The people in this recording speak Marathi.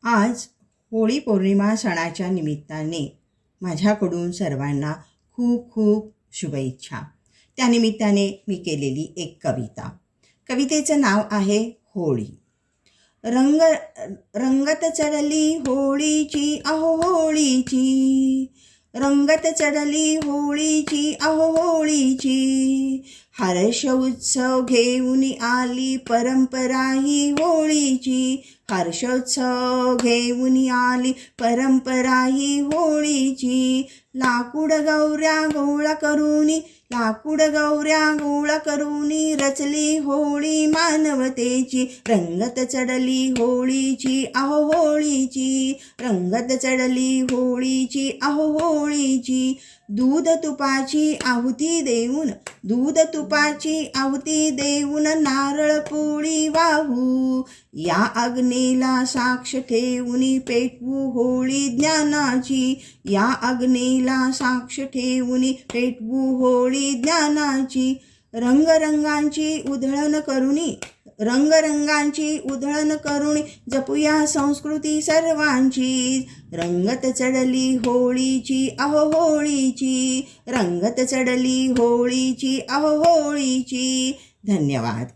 आज होळी पौर्णिमा सणाच्या निमित्ताने माझ्याकडून सर्वांना खूप खूप शुभेच्छा. त्यानिमित्ताने मी केलेली एक कवितेचं नाव आहे होळी. रंग रंगत चढली होळीची अहो होळीची, रंगत चढली होळीची अहो होळीची, हर्ष उत्सव घेऊन आली परंपरा ही होळीची, हर्षोत्सव घेऊन आली परंपरा ही होळीची. लाकूड गौऱ्या गोळा करूनी, लाकूड गौऱ्या गोळा करूनी रचली होळी मानवतेची, रंगत चढली होळीची अहो होळीची, रंगत चढली होळीची अहो होळीची. दूध तुपाची आहुती देऊन, दूध तुपाची आहुती देऊन नारळ पोळी वाहू, या अग्नीला साक्ष ठेवून पेटवू होळी ज्ञानाची, या अग्नीला साक्ष ठेवून पेटवू होळी ज्ञानाची. रंगरंगांची उधळण करुनी, रंगरंगांची उधळण करून जपूया संस्कृती सर्वांची, रंगत चढली होळीची अहो होळीची, रंगत चढली होळीची अहो होळीची. धन्यवाद.